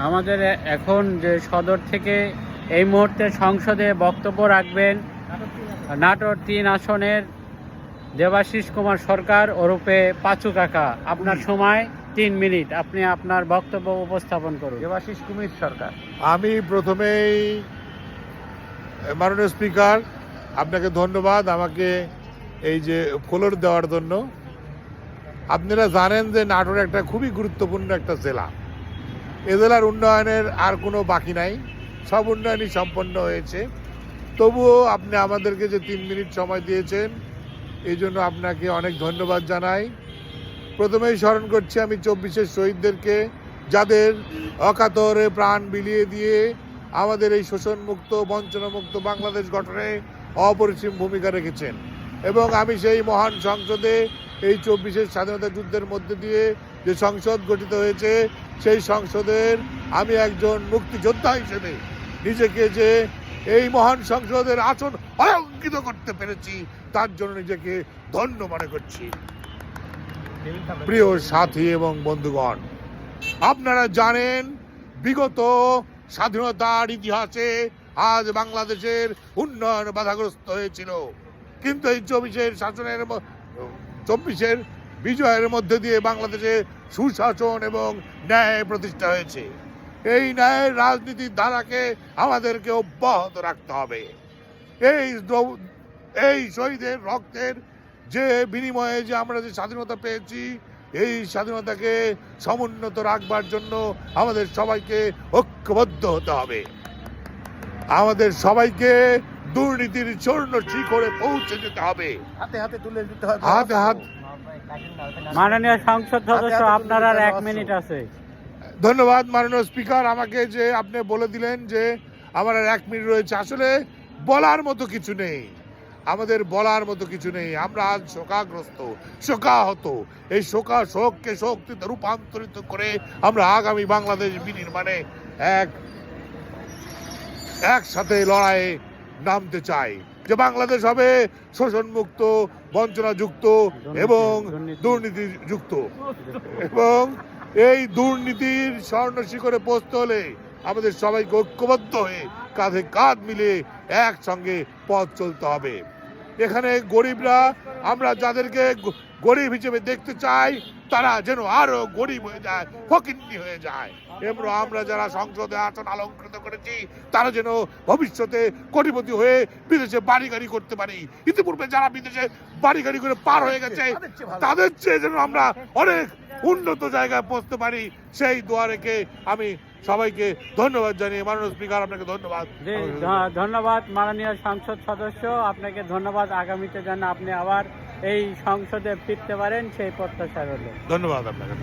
আমাদের এখন যে সদর থেকে এই মুহূর্তে সংসদে বক্তব্য রাখবেন নাটোর ৩ আসনের দেবাশিস কুমার সরকার ওরফে পাঁচু কাকা। আপনার সময় ৩ মিনিট, আপনি আপনার বক্তব্য উপস্থাপন করুন। দেবাশিস কুমির সরকার। আমি প্রথমেই মাননীয় স্পিকার আপনাকে ধন্যবাদ আমাকে এই যে ফ্লোর দেওয়ার জন্য। আপনারা জানেন যে নাটোর একটা খুবই গুরুত্বপূর্ণ একটা জেলা। এ জেলার উন্নয়নের আর কোনো বাকি নাই, সব উন্নয়নই সম্পন্ন হয়েছে। তবুও আপনি আমাদেরকে যে ৩ মিনিট সময় দিয়েছেন এই জন্য আপনাকে অনেক ধন্যবাদ জানাই। প্রথমেই স্মরণ করছি আমি ২৪-এর শহীদদেরকে, যাদের অকাতরে প্রাণ বিলিয়ে দিয়ে আমাদের এই শোষণমুক্ত বঞ্চনামুক্ত বাংলাদেশ গঠনে অপরিসীম ভূমিকা রেখেছেন। এবং আমি সেই মহান সংসদে এই ২৪-এর স্বাধীনতা যুদ্ধের মধ্যে দিয়ে যে সংসদ গঠিত হয়েছে সেই সংসদের আমি একজন মুক্তিযোদ্ধা হিসেবে নিজেকে যে এই মহান সংসদের আসন অলঙ্কৃত করতে পেরেছি তার জন্য নিজেকে ধন্য মনে করছি। প্রিয় সাথী এবং বন্ধুগণ, আপনারা জানেন বিগত স্বাধীনতার ইতিহাসে আজ বাংলাদেশের উন্নয়ন বাধাগ্রস্ত হয়েছিল, কিন্তু এই ২৪-এর বিজয়ের মধ্যে দিয়ে বাংলাদেশে সুশাসন এবং ন্যায় প্রতিষ্ঠা হয়েছে। এই ন্যায়ের রাজনীতির ধারাকে আমাদেরকে অব্যাহত রাখতে হবে। এই শহীদের রক্তের যে বিনিময়ে যে আমরা যে স্বাধীনতা পেয়েছি, এই স্বাধীনতাকে সমুন্নত রাখবার জন্য আমাদের সবাইকে ঐক্যবদ্ধ হতে হবে। আমাদের সবাইকে দুর্নীতির চূর্ণ শিখরে পৌঁছে যেতে হবে। হাতে হাতে তুলে দিতে হবে। হাতে হাত। মাননীয় সংসদ সদস্য, আপনার আর ১ মিনিট আছে। ধন্যবাদ মাননীয় স্পিকার, আমাকে যে আপনি বলে দিলেন যে আমার আর ১ মিনিট রয়েছে। আসলে বলার মতো কিছু নেই, আমাদের বলার মতো কিছু নেই। আমরা আজ শোকাগ্রস্ত, শোকাহত। এই শোককে শক্তিতে রূপান্তরিত করে আমরা আগামী বাংলাদেশ বিনির্মাণে একসাথে লড়াইয়ে নামতে চাই, যে বাংলাদেশ হবে শোষণমুক্ত, বঞ্চনাযুক্ত এবং দুর্নীতিযুক্ত। এবং এই দুর্নীতির স্বর্ণ শিখরে পৌঁছতে হলে আমাদের সবাইকে ঐক্যবদ্ধ হয়ে কাঁধে কাঁধ মিলিয়ে একসঙ্গে পথ চলতে হবে। এখানে গরিবরা, আমরা যাদেরকে গরিব হিসেবে দেখতে চাই তারা যেন আরো গরিব হয়ে যায়, ফকিন্নি হয়ে যায়। এবং আমরা যারা সংসদে আসন অলঙ্কৃত করেছি তারা যেন ভবিষ্যতে কোটিপতি হয়ে বিদেশে বাড়ি গাড়ি করতে পারি। ইতিপূর্বে যারা বিদেশে বাড়ি গাড়ি করে পার হয়ে গেছে তাদের চেয়ে যেন আমরা অনেক উন্নত জায়গায় পৌঁছতে পারি, সেই দোয়া রেখে আমি সবাইকে ধন্যবাদ জানিয়ে মাননীয় স্পিকার আপনাকে ধন্যবাদ। ধন্যবাদ মাননীয় সংসদ সদস্য, আপনাকে ধন্যবাদ। আগামীতে যেন আপনি আবার এই সংসদে ফিরতে পারেন সেই প্রত্যাশা রইল। ধন্যবাদ আপনাকে।